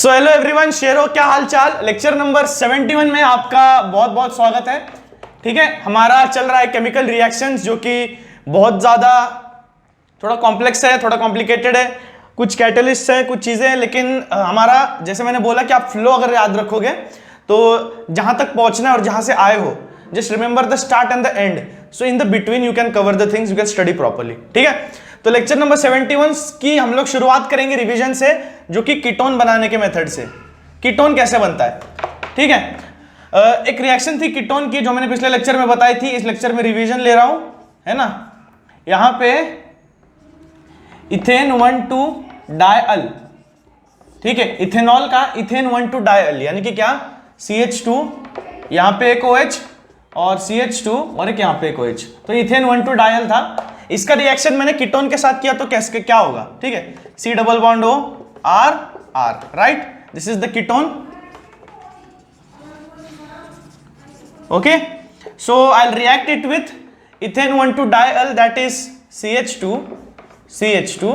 So hello everyone, शेरो क्या हाल चाल। लेक्चर नंबर 71 में आपका बहुत बहुत स्वागत है। ठीक है, हमारा चल रहा है केमिकल रिएक्शंस, जो कि बहुत ज़्यादा थोड़ा कॉम्प्लेक्स है, थोड़ा कॉम्प्लिकेटेड है। कुछ कैटलिस्ट है, कुछ चीज़ें हैं, लेकिन हमारा जैसे मैंने बोला कि आप फ्लो अगर याद रखोगे तो जहाँ तक पहुँचना है और जहाँ से आए हो, just remember the start and the end, so in the between you can cover the things, you can study properly. ठीक है, तो लेक्चर नंबर 71 की हम लोग शुरुआत करेंगे रिवीजन से, जो कि कीटोन बनाने के मेथड से। कीटोन कैसे बनता है, ठीक है। एक रिएक्शन थी कीटोन की जो मैंने पिछले लेक्चर में बताई थी, इस लेक्चर में रिवीजन ले रहा हूं, है ना। यहां पे इथेन 1,2 डायअल, ठीक है, इथेनॉल का इथेन 1,2 डायअल, यानी कि क्या, CH2, यहां पे एक OH और CH2 और एक यहां पे एक OH, तो इथेन 1,2 डायअल था। इसका रिएक्शन मैंने कीटोन के साथ किया तो कैसे क्या होगा, ठीक है, C double bond O R R, right, this is the ketone. Okay, so I will react it with ethane 1,2 diol, that is CH2 CH2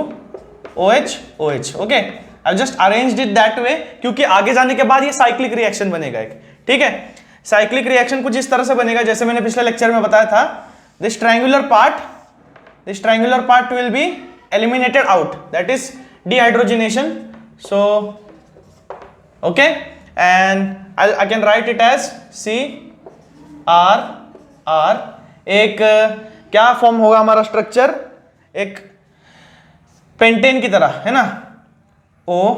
OH OH। Okay, I just arranged it that way, क्योंकि आगे जाने के बाद ये cyclic reaction बनेगा एक, ठीक है। साइक्लिक रिएक्शन कुछ इस तरह से बनेगा जैसे मैंने पिछले लेक्चर में बताया था। This triangular part will be eliminated out, that is dehydrogenation. So okay, and I can write it as CR। एक क्या फॉर्म होगा हमारा स्ट्रक्चर, एक पेंटेन की तरह, है ना। O,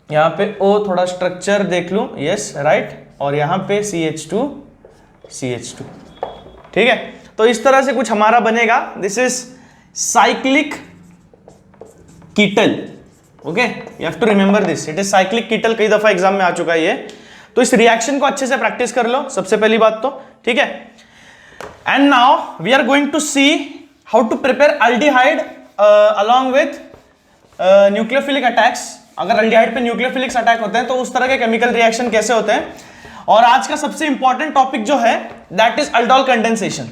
यहां पे O थोड़ा स्ट्रक्चर देख लूं, यस राइट, और यहां पे CH2, ठीक है। तो इस तरह से कुछ हमारा बनेगा। This is cyclic ketal. Okay, you have to remember this, it is cyclic ketal. कई दफा एग्जाम में आ चुका है ये, तो इस रिएक्शन को अच्छे से प्रैक्टिस कर लो, सबसे पहली बात तो, ठीक है। And now we are going to see how to prepare aldehyde along with nucleophilic attacks. अगर अल्डिहाइड पे न्यूक्लियोफिलिक अटैक होते हैं तो उस तरह के केमिकल रिएक्शन कैसे होते हैं। और आज का सबसे इंपॉर्टेंट टॉपिक जो है दैट इज अल्डोल कंडेंसेशन।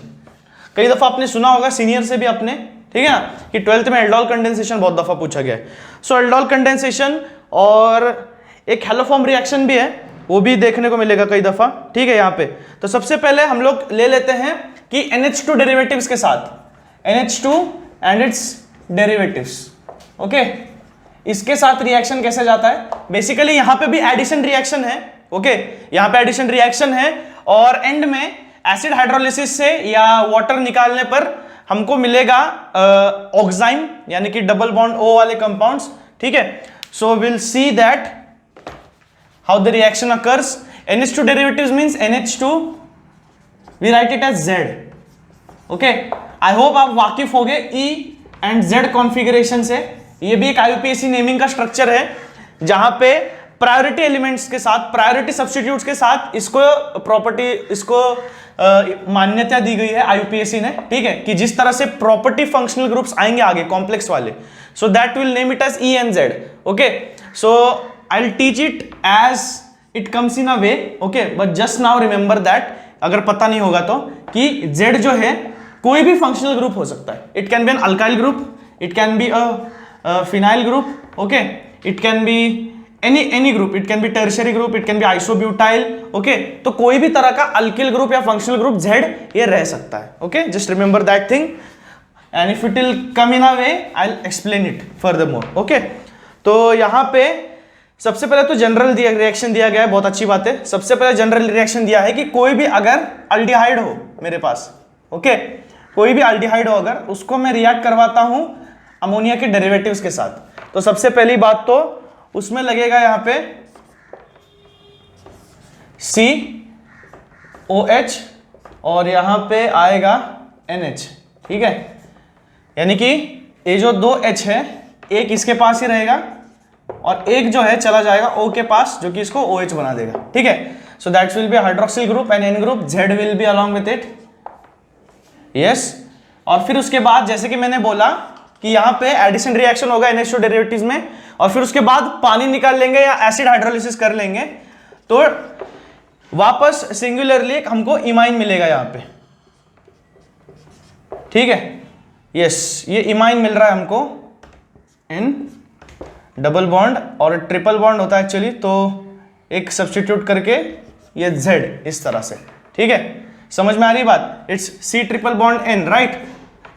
कई दफा आपने सुना होगा सीनियर से भी अपने, ठीक है ना, कि 12th में अल्डोल कंडेंसेशन बहुत दफा पूछा गया है। सो अल्डोल कंडेंसेशन और एक हेलोफॉर्म रिएक्शन भी है, वो भी देखने को मिलेगा कई दफा, ठीक है। यहाँ पे तो सबसे पहले हम लोग ले लेते हैं कि NH2 डेरिवेटिव्स के साथ, NH2 and it's derivatives, okay, इसके साथ रिएक्शन कैसे जाता है। बेसिकली यहाँ पे भी एडिशन रिएक्शन है, ओके, यहाँ पे एडिशन रिएक्शन है, और एंड में एसिड हाइड्रोलिसिस से या वाटर निकालने पर हमको मिलेगा ऑक्साइन, यानी कि डबल बॉन्ड O वाले कंपाउंड्स, ठीक है। So will see that how the reaction occurs. NH2 derivatives means NH2, we write it as Z। Okay, I hope आप वाकिफ हो गए E एंड Z कॉन्फ़िगरेशन से। ये भी एक IUPAC नेमिंग का स्ट्रक्चर है, जहां पे प्रायोरिटी एलिमेंट्स के साथ, प्रायोरिटी सब्स्टिट्यूट्स के साथ इसको प्रॉपर्टी, इसको मान्यता दी गई है IUPAC ने, ठीक है, कि जिस तरह से प्रॉपर्टी फंक्शनल ग्रुप्स आएंगे आगे कॉम्प्लेक्स वाले, so that will name it as E and Z। Okay, so I will teach it as it comes in a way, okay, but just now remember that, अगर पता नहीं होगा तो, कि Z जो है कोई भी फंक्शनल ग्रुप हो सकता है। It can be an alkyl group, it can be a phenyl group, okay, it can be any group, it can be tertiary group, it can be isobutyl, okay, तो कोई भी तरह का अल्किल ग्रुप या functional group Z ये रह सकता है, okay, just remember that thing, and if it will come in a way I'll explain it furthermore, okay। तो यहाँ पे सबसे पहले तो जनरल रिएक्शन दिया गया है, बहुत अच्छी बात है। सबसे पहले जनरल रिएक्शन दिया है कि कोई भी अगर अल्डिहाइड हो मेरे पास, ओके, कोई भी अल्डिहाइड हो अगर, उसको मैं रिएक्ट करवाता हूं अमोनिया के डेरिवेटिव्स के साथ, तो सबसे पहली बात तो उसमें लगेगा यहां पे COH और यहां पे आएगा NH, ठीक है, यानी कि ये जो दो H है, एक इसके पास ही रहेगा और एक जो है चला जाएगा O के पास, जो कि इसको OH बना देगा, ठीक है। सो that will be hydroxyl group and N group, Z will be along with it, yes. और फिर उसके बाद जैसे कि मैंने बोला कि यहाँ पे एडिशन रिएक्शन होगा NH2 डेरिवेटिव्स में, और फिर उसके बाद पानी निकाल लेंगे या एसिड हाइड्रोलिसिस कर लेंगे, तो वापस सिंगुलरली हमको इमाइन मिलेगा यहाँ पे, ठीक है, यस, ये इमाइन मिल रहा है हमको इन डबल बॉन्ड और ट्रिपल बॉन्ड होता है एक्चुअली, तो एक सब्स्टिट्यूट करके ये Z इस तरह से, ठीक है, समझ में आ रही बात? It's C triple bond N, right,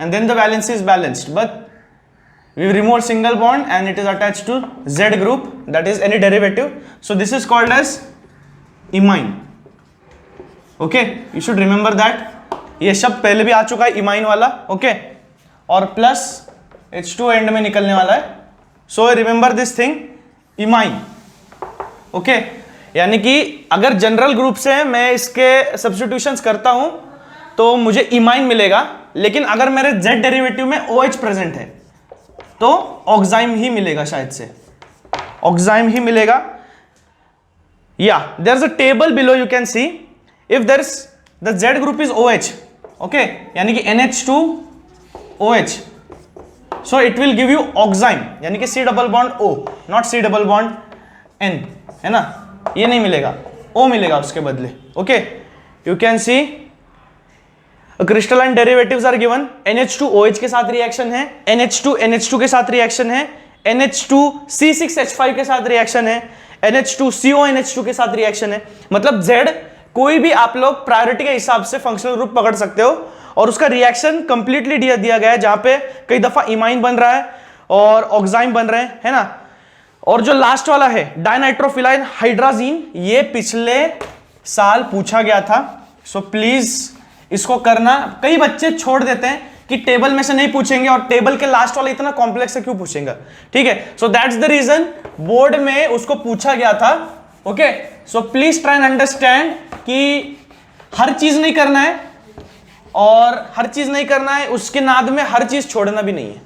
and then the valence is balanced, but we remove single bond and it is attached to Z group, that is any derivative, so this is called as imine. Okay, you should remember that. ये शब्द पहले भी आ चुका है imine वाला, okay, और plus H2 and में निकलने वाला है, so remember this thing, imine, okay. यानी कि अगर जनरल ग्रुप से मैं इसके सब्स्टिट्यूशंस करता हूं तो मुझे इमाइन मिलेगा, लेकिन अगर मेरे Z डेरिवेटिव में OH प्रेजेंट है तो ऑक्साइम ही मिलेगा, शायद से ऑक्साइम ही मिलेगा। या there is a table below, you can see if there is the Z group is OH, okay, यानी कि NH2OH, so it will give you oxime, यानी कि C double bond O, not C double bond N, है ना, ये नहीं मिलेगा, O मिलेगा उसके बदले, okay. You can see crystalline derivatives are given, NH2OH के साथ रिएक्शन है, NH2NH2 के साथ रिएक्शन है, NH2C6H5 के साथ रिएक्शन है, NH2CONH2 के साथ रिएक्शन है, मतलब Z कोई भी आप लोग प्रायोरिटी के हिसाब से फंक्शनल ग्रुप पकड़ सकते हो और उसका रिएक्शन कंप्लीटली दिया गया है, जहां पे कई दफा इमाइन बन रहा है और ऑक्साइम बन रहे हैं, है ना। और जो लास्ट वाला है डाइनाइट्रोफिलाइन हाइड्राजीन, ये पिछले साल पूछा गया था, सो प्लीज इसको करना। कई बच्चे छोड़ देते हैं कि टेबल में से नहीं पूछेंगे और टेबल के लास्ट वाला इतना कॉम्प्लेक्स है क्यों पूछेंगे, ठीक है, so that's the reason board में उसको पूछा गया था, ओके। So please try and understand कि हर चीज नहीं करना है, और हर चीज नहीं करना है उसके नाद में हर चीज छोड़ना भी नहीं है,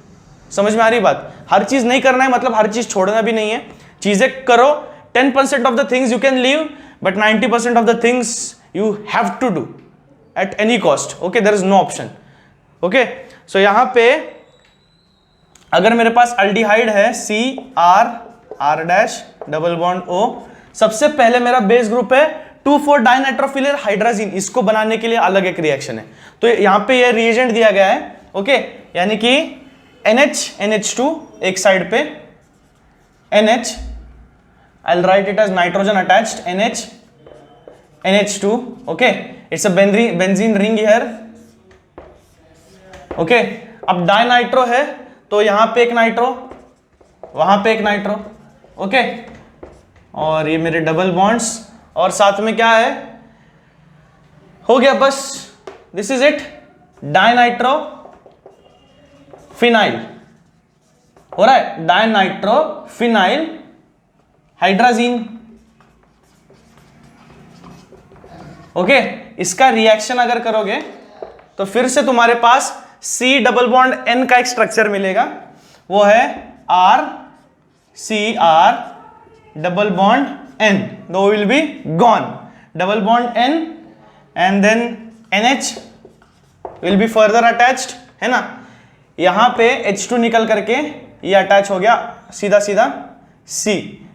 समझ में आ रही बात? हर चीज नहीं करना है मतलब हर चीज छोड़ना भी नहीं है, चीजें करो, 10% of the things you can leave but 90% of the things you have to do at any cost, okay, there is no option, okay। so यहां पे अगर मेरे पास अल्डिहाइड है CR dash double bond O, सबसे पहले मेरा बेस ग्रुप है 2,4 डाइनाइट्रोफिलिल hydrazine, इसको बनाने के लिए अलग एक रिएक्शन है, तो यहां पे ये रिएजेंट दिया गया है, ओके, यानी कि NH2 एक साइड पे NH, I'll write it as nitrogen attached NH2, okay, it's a benzene ring here, okay। अब डाइनाइट्रो है तो यहां पे एक नाइट्रो, वहां पे एक नाइट्रो, ओके, और ये मेरे डबल बॉन्ड्स, और साथ में क्या है, हो गया बस, this is it, dinitro phenyl हो रहा है, डाइनाइट्रो फिनाइल हाइड्राजीन, ओके। इसका रिएक्शन अगर करोगे तो फिर से तुम्हारे पास C डबल बॉन्ड N का एक स्ट्रक्चर मिलेगा, वो है RCR double bond N, two will be gone, double bond N and then NH will be further attached, है ना। यहां पे H2 निकल करके ये अटैच हो गया सीधा सीधा C,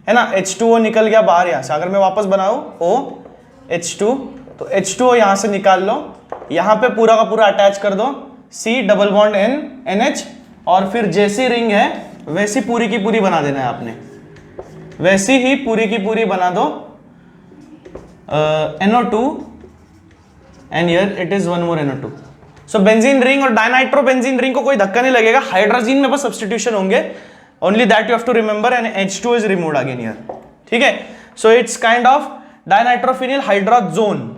है ना, H2O निकल गया बाहर, यहां से अगर मैं वापस बनाऊं O H2, तो H2O यहां से निकाल लो, यहां पे पूरा का पूरा अटैच कर दो C double bond N NH, और फिर जैसी रिंग है वैसी पूरी की पूरी बना देना है आपने, वैसी ही पूरी की पूरी बना दो NO2 and here it is one more NO2। So benzene ring और डाइनाइट्रो बेंजीन रिंग को कोई धक्का नहीं लगेगा, हाइड्रोजन में बस सब्स्टिट्यूशन होंगे, only that you have to remember, and H2 is removed again here, ठीक है। So it's kind of dinitrophenyl hydrazone,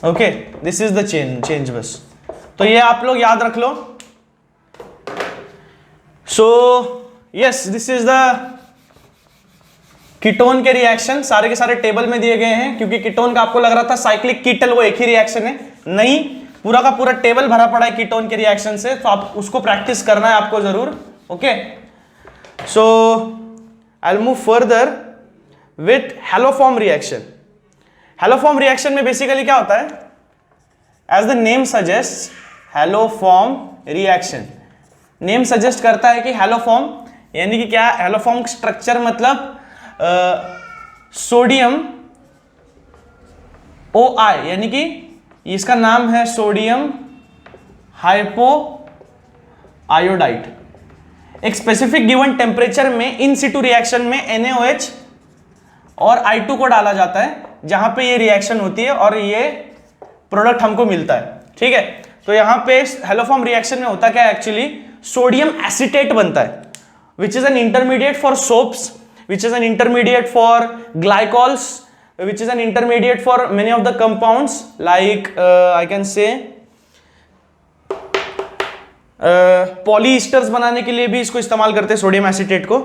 okay, this is the change बस, तो ये आप लोग याद रख लो। So yes, this is the ketone के रिएक्शन, सारे के सारे टेबल में दिए गए हैं, क्योंकि कीटोन का आपको लग रहा था साइक्लिक कीटल वो एक ही रिएक्शन है, नहीं, पूरा का पूरा टेबल भरा पड़ा है कीटोन के रिएक्शन से, तो आप उसको प्रैक्टिस करना है आपको जरूर, okay. So I will move further with haloform reaction. Haloform reaction में बेसिकली क्या होता है, as the name suggest, haloform reaction, name suggest करता है कि हैलोफॉर्म यानी कि क्या, हैलोफॉर्म स्ट्रक्चर मतलब सोडियम OI, यानी कि इसका नाम है सोडियम हाइपो आयोडाइड, एक स्पेसिफिक गिवन टेम्परेचर में इन सिटू रिएक्शन में NaOH और I2 को डाला जाता है, जहां पे ये रिएक्शन होती है और ये प्रोडक्ट हमको मिलता है। ठीक है, तो यहां पे हेलोफॉर्म रिएक्शन में होता क्या है, एक्चुअली सोडियम एसीटेट बनता है, which is an intermediate for soaps, which is an intermediate for glycols, which is an intermediate for many of the compounds like I can say polyesters बनाने के लिए भी इसको इस्तेमाल करते हैं सोडियम एसीटेट को।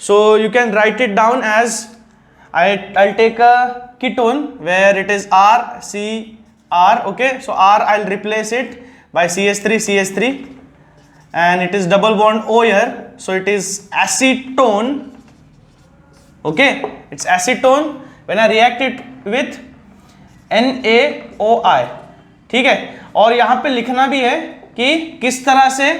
So you can write it down as I'll take a ketone where it is RCr, okay, so R I'll replace it by CH3 and it is double bond O here, so it is acetone. Okay, it's acetone when I react it with NaOI। ठीक है, और यहां पे लिखना भी है कि किस तरह से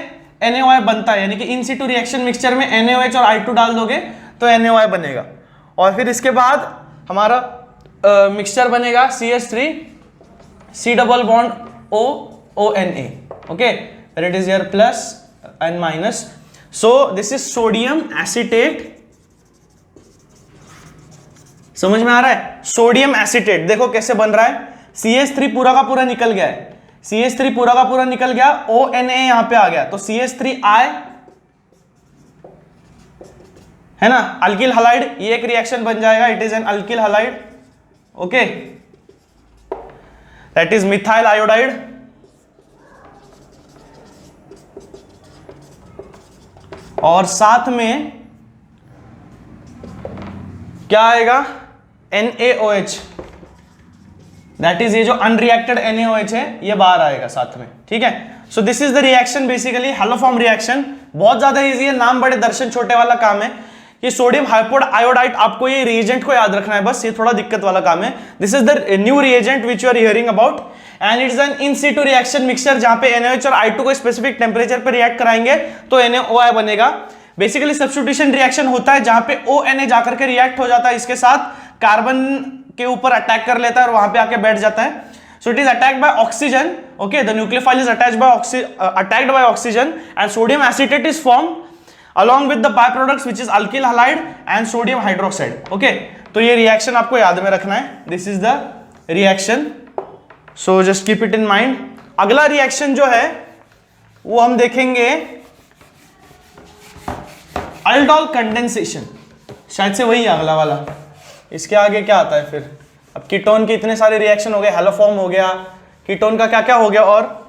NaOI बनता है, यानी कि इन सिटू रिएक्शन मिक्सचर में NaOH और I2 डाल दोगे तो NaOI बनेगा, और फिर इसके बाद हमारा मिक्सचर बनेगा CH3 C double bond O ONA। okay, where it is here plus and minus, so this is sodium acetate। समझ में आ रहा है, सोडियम एसीटेट देखो कैसे बन रहा है, CH3 पूरा का पूरा निकल गया है, CH3 पूरा का पूरा निकल गया, ONA यहां पे आ गया, तो CH3I है ना, अल्किल हलाइड, ये एक रिएक्शन बन जाएगा, it is N alkyl halide. Okay, that is methyl iodide, और साथ में क्या आएगा, NaOH, दैट इज ये जो अनरिएक्टेड NaOH है ये बाहर आएगा साथ में। ठीक है, सो this is the reaction, basically haloform reaction. बहुत ज्यादा इजी है, नाम बड़े दर्शन छोटे वाला काम है। ये सोडियम हाइपोड आयोडाइड, आपको ये रिएजेंट को याद रखना है बस, ये थोड़ा दिक्कत वाला काम है। This is the new reagent which you are hearing about and it is an in situ reaction mixture, जहां पे NaOH और I2 को स्पेसिफिक टेम्परेचर पर रिएक्ट कराएंगे तो NaOI बनेगा। बेसिकली सब्स्टिट्यूशन रिएक्शन होता है जहां पे ONA जाकर के रिएक्ट हो जाता है इसके साथ, कार्बन के ऊपर अटैक कर लेता है और वहां पे आके बैठ जाता है। So it is attacked by oxygen, okay, the nucleophile is attacked by oxygen and sodium acetate is formed along with the byproducts which is alkyl halide and sodium hydroxide। okay, तो ये रिएक्शन आपको याद में रखना है, this is the reaction, so just keep it in mind. अगला reaction जो है वो हम देखेंगे अल्डोल कंडेंसेशन, शायद से वही है अगला वाला। इसके आगे क्या आता है फिर, अब कीटोन के इतने सारे रिएक्शन हो गए, हेलोफॉर्म हो गया, कीटोन का क्या क्या हो गया, और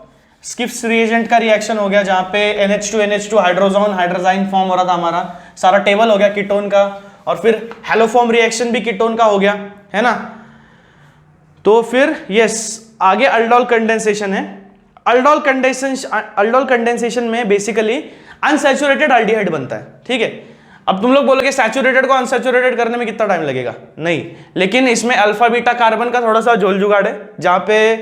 स्किप्स रिएजेंट का रिएक्शन हो गया जहां पे NH2 हाइड्रोजाइन फॉर्म हो रहा था, हमारा सारा टेबल हो गया कीटोन का, और फिर हेलोफॉर्म रिएक्शन भी कीटोन का हो गया, है ना। तो फिर यस, आगे अल्डोल कंडेंसेशन है। अल्डोल कंडेंसेशन में बेसिकली अनसैचुरेटेड अल्डिहाइड बनता है। ठीक है, अब तुम लोग बोलोगे सैचुरेटेड को अनसैचुरेटेड करने में कितना टाइम लगेगा, नहीं, लेकिन इसमें अल्फा बीटा कार्बन का थोड़ा सा झोल जुगाड़ है, जहां पे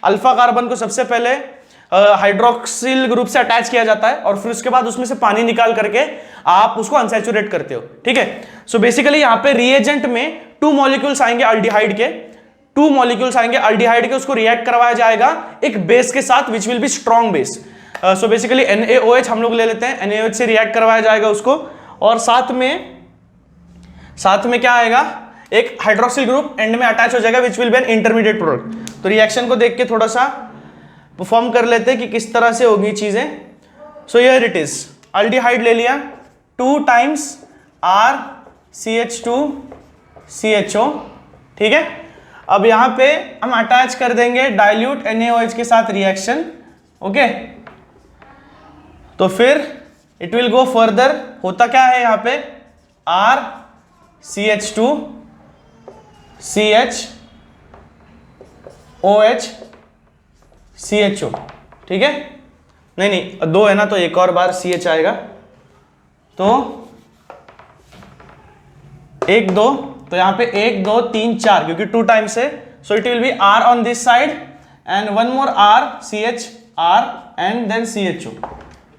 अल्फा कार्बन को सबसे पहले हाइड्रोक्सिल ग्रुप से अटैच किया जाता है और फिर उसके बाद उसमें से पानी निकाल करके आप उसको अनसैचुरेट करते हो। ठीक है, सो बेसिकली यहाँ पे रिएजेंट में 2 मॉलिक्यूल्स आएंगे अल्डिहाइड के, 2 मॉलिक्यूल्स आएंगे अल्डिहाइड के, उसको रिएक्ट करवाया जाएगा एक बेस के साथ which will be strong base. So basically NaOH हम लोग ले लेते हैं, NaOH से रिएक्ट करवाया जाएगा उसको, और साथ में क्या आएगा, एक हाइड्रोक्सिल ग्रुप एंड में अटैच हो जाएगा which will be an intermediate product. तो रिएक्शन को देख के थोड़ा सा परफॉर्म कर लेते हैं कि किस तरह से होगी चीजें। सो हियर इट इज, अल्डिहाइड ले लिया, 2 times RCH2CHO। ठीक है, अब यहां पे हम अटैच कर देंगे डाइल्यूट NaOH के साथ रिएक्शन। ओके, तो फिर इट विल गो फर्दर, होता क्या है यहां पे, RCH2CHOH CHO। ठीक है, नहीं 2 है ना, तो एक और बार CH आएगा, तो 1 2, तो यहां पे 1 2 3 4, क्योंकि 2 टाइम्स है, so it will be R on this side and 1 more R CH R and then CHO।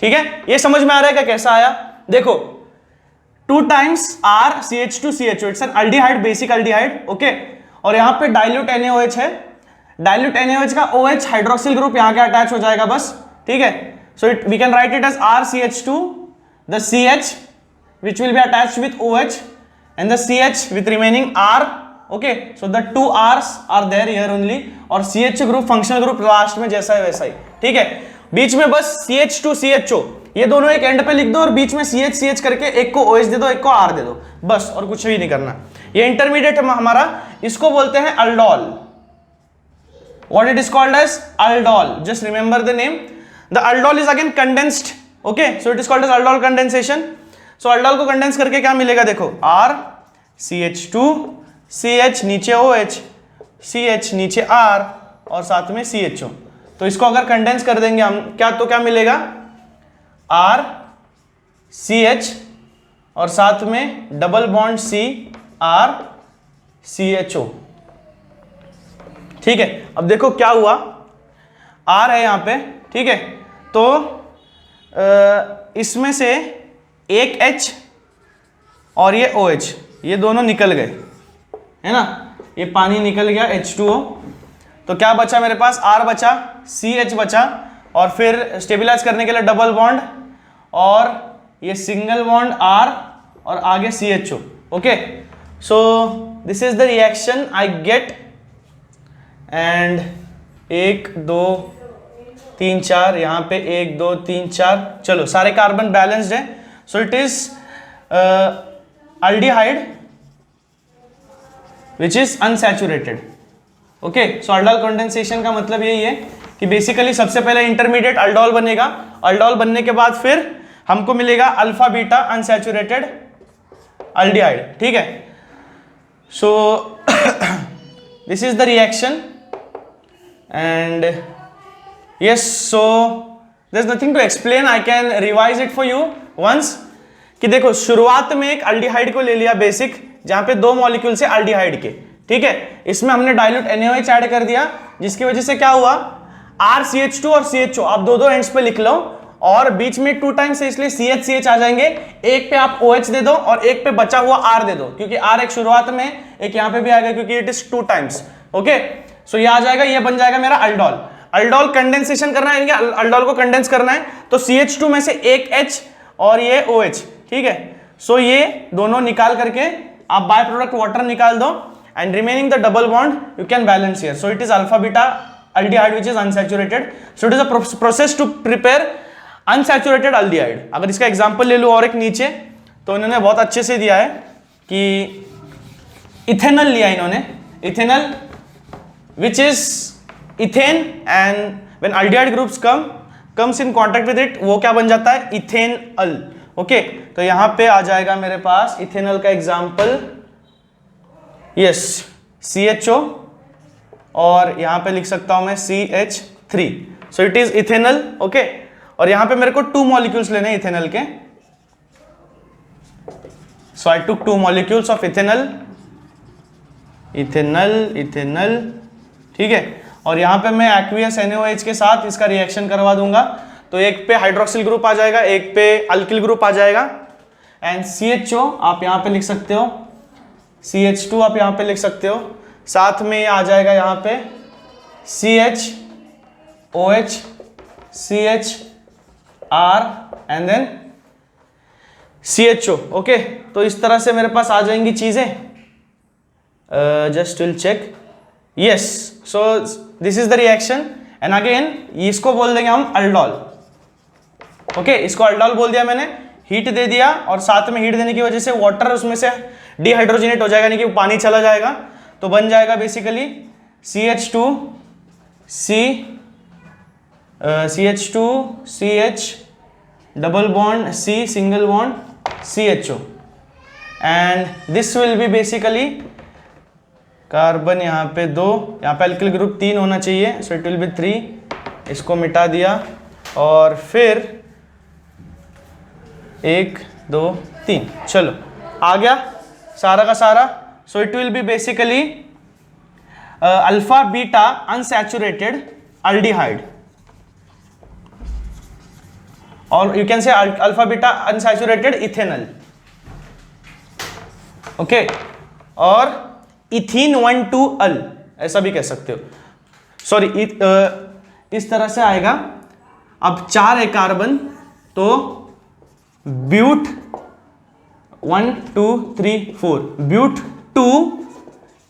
ठीक है, ये समझ में आ रहा है क्या कैसा आया, देखो 2 times R CH2 CHO, it's an aldehyde, basic aldehyde. Okay, और यहां पे डाइल्यूट NaOH है, डाइल्यूट NaOH का OH हाइड्रोक्सिल ग्रुप यहां के अटैच हो जाएगा बस। ठीक है, so we can write it as RCH2 the CH which will be attached with OH and the CH with remaining R. Okay, so the two R's are there here only, और CH group functional group last में जैसा है वैसा ही, ठीक है। बीच में बस CH2 CHO ये दोनों एक एंड पे लिख दो और बीच में CH CH करके एक को OH दे दो, एक को R दे दो, बस, और कुछ भी नहीं करना। ये इंटरमीडिएट हमारा, इसको बोलते हैं aldol. What it is called as aldol, just remember the name. The aldol is again condensed, okay, so it is called as aldol condensation. So aldol को कंडेंस करके क्या मिलेगा, देखो R CH2 CH नीचे OH CH नीचे R और साथ में CHO। तो इसको अगर कंडेंस कर देंगे हम क्या, तो क्या मिलेगा R CH और साथ में double bond C R CHO, ठीक है। अब देखो क्या हुआ, R है यहां पे, ठीक है, तो इसमें से एक H और ये OH ये दोनों निकल गए, है ना, ये पानी निकल गया H2O, तो क्या बचा मेरे पास, R बचा, CH बचा, और फिर स्टेबिलाइज करने के लिए डबल बॉन्ड और ये सिंगल बॉन्ड R और आगे CHO। Okay, so this is the reaction I get, and 1 2 3 4 यहाँ पे 1 2 3 4, चलो सारे कार्बन बैलेंस्ड है, so it is aldehyde which is unsaturated. Okay, so aldol condensation का मतलब यही है कि बेसिकली सबसे पहले इंटरमीडिएट अल्डोल बनेगा, अल्डोल बनने के बाद फिर हमको मिलेगा अल्फा बीटा अनसैचुरेटेड अल्डिहाइड, ठीक है। सो this is the reaction and yes, so there's nothing to explain, I can revise it for you once कि देखो शुरुआत में एक अल्डिहाइड को ले लिया बेसिक, जहां पे 2 मॉलिक्यूल से अल्डिहाइड के, ठीक है, इसमें हमने डाइल्यूट NaOH ऐड कर दिया, जिसकी वजह से क्या हुआ, RCH2 और CHO आप दो एंड्स पे लिख लो, और बीच में 2 टाइम्स है इसलिए CH आ जाएंगे, एक पे आप OH दे दो और एक पे बचा हुआ R दे दो, क्योंकि R एक शुरुआत में, एक यहाँ पे भी आएगा क्योंकि इट इज 2 टाइम्स। ओके, सो ये आ जाएगा, ये बन जाएगा मेरा अल्डोल। अल्डोल कंडेंसेशन करना है, अल्डोल को कंडेंस करना है, तो CH2 में से एक H और ये OH, ठीक है। सो ये दोनों निकाल करके आप बाय प्रोडक्ट वाटर निकाल दो, and remaining the double bond you can balance here, so it is alpha beta aldehyde which is unsaturated, so it is a process to prepare unsaturated aldehyde. अगर इसका एग्जांपल ले लूं और एक नीचे, तो इन्होंने बहुत अच्छे से दिया है कि इथेनॉल लिया इन्होंने, ethanol which is ethane, and when aldehyde groups comes in contact with it, वो क्या बन जाता है, इथेनॉल। ओके, तो यहां पे आ जाएगा मेरे पास इथेनॉल का एग्जांपल, यस CHO, और यहां पे लिख सकता हूं मैं CH3, so it is ethanol. Okay, और यहां पे मेरे को 2 मॉलिक्यूल्स लेने हैं इथेनॉल के, सो आई टुक 2 मॉलिक्यूल्स ऑफ इथेनॉल, इथेनॉल, ठीक है, और यहां पे मैं एक्वियस NaOH के साथ इसका रिएक्शन करवा दूंगा, तो एक पे हाइड्रोक्सिल ग्रुप आ जाएगा, एक पे अल्किल ग्रुप आ जाएगा, एंड CHO आप यहां पे लिख सकते हो, CH2 आप यहां पे लिख सकते हो, साथ में आ जाएगा यहां पे CH OH CH R and then CHO। Okay, तो इस तरह से मेरे पास आ जाएंगी चीजें, just will check, yes, so this is the reaction, and again इसको बोल देंगे हम अल्डोल। ओके, इसको अल्डोल बोल दिया मैंने, हीट दे दिया, और साथ में हीट देने की वजह से वाटर उसमें से डिहाइड्रोजनेट हो जाएगा, यानी कि पानी चला जाएगा, तो बन जाएगा basically CH2 CH double bond C single bond CHO, and this will be basically carbon यहाँ पे 2, यहाँ पे अल्किल ग्रुप 3 होना चाहिए, सो इट विल बी 3, इसको मिटा दिया, और फिर 1 2 3, चलो आ गया सारा का सारा, so it will be basically alpha beta unsaturated aldehyde, और you can say alpha beta unsaturated ethanol. Okay, और इथीन 1,2-अल ऐसा भी कह सकते हो, सॉरी इस तरह से आएगा। अब 4 है कार्बन, तो ब्यूट 1 2 3 4 ब्यूट 2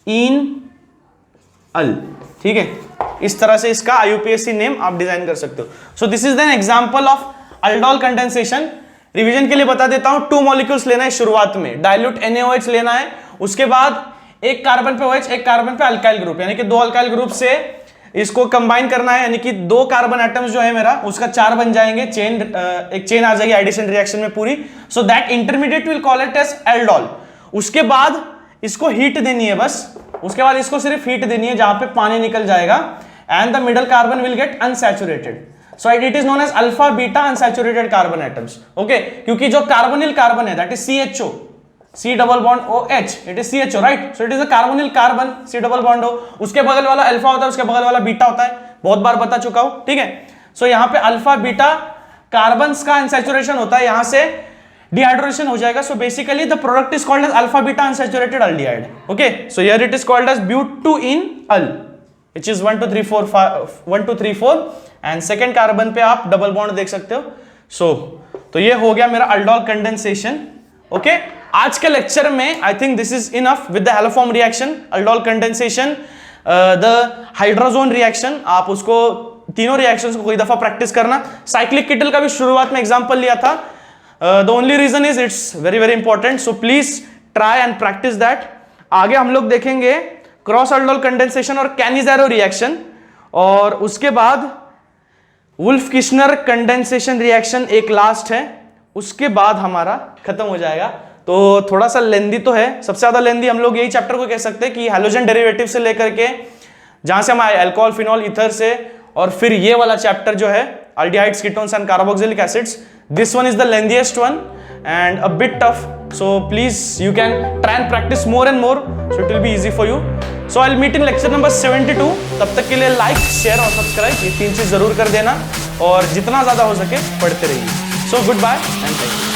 इन अल, ठीक है। इस तरह से इसका IUPAC नेम आप डिजाइन कर सकते हो। सो this is an example of aldol condensation. Revision के लिए बता देता हूं, 2 मॉलिक्यूल्स लेना है शुरुआत में, डाइल्यूट NaOH लेना है, उसके बाद एक कार्बन पे OH, एक कार्बन पे अल्काइल ग्रुप, यानी कि 2 अल्काइल ग्रुप से इसको कंबाइन करना है, यानी कि 2 कार्बन एटम्स जो है मेरा उसका 4 बन जाएंगे, चेन एक चेन आ जाएगी एडिशन रिएक्शन में पूरी। So that intermediate will call it as aldol. उसके बाद इसको हीट देनी है बस, उसके बाद इसको सिर्फ हीट देनी है जहां पे पानी निकल जाएगा, and the middle carbon will get unsaturated. So it is known as alpha beta unsaturated carbon atoms, okay. क्योंकि जो कार्बोनिल कार्बन है that is CHO, C double bond OH, it is CHO, right. So it is a carbonyl carbon, C double bond O, उसके बगल वाला alpha होता है, उसके बगल वाला बीटा होता है, बहुत बार बता चुका हूं, ठीक है। सो यहाँ पे अल्फा बीटा कार्बन्स का अनसैचुरेशन होता है, यहां से डिहाइड्रेशन हो जाएगा। So basically the product is called as alpha beta unsaturated aldehyde, okay. So here it is called as but 2 en al, which is 1 2 3 4 1 2 3 4, and second carbon पे आप double bond देख सकते हो। सो तो ये हो गया मेरा अल्डोल कंडेंसेशन, ओके। आज के लेक्चर में I think this is enough with the haloform reaction, aldol condensation, the hydrazone reaction. आप उसको तीनों रिएक्शंस को कोई दफा प्रैक्टिस करना। साइक्लिक किटल का भी शुरुआत में एग्जांपल लिया था, the only reason is it's very very important, so please try and practice that. आगे हम लोग देखेंगे क्रॉस अल्डोल कंडेंसेशन और कैनिज़ेरो रिएक्शन, और उसके बाद वुल्फ किश्नर कंडेंसेशन रिएक्शन एक लास्ट है, उसके बाद हमारा खत्म हो जाएगा। तो थोड़ा सा लेंदी तो है, सबसे ज्यादा लेंदी हम लोग यही चैप्टर को कह सकते हैं कि हैलोजन डेरिवेटिव से लेकर के जहां से हम अल्कोहल, फिनॉल, ईथर से, और फिर ये वाला चैप्टर जो है aldehydes, ketones and carboxylic acids. This one is the lengthiest one and a bit tough. So please you can try and practice more and more. So it will be easy for you. So I'll meet in lecture number 72. तब तक के लिए like, share और subscribe ये 3 चीज जरूर कर देना, और जितना ज्यादा हो सके पढ़ते रहिए। So goodbye and thank you.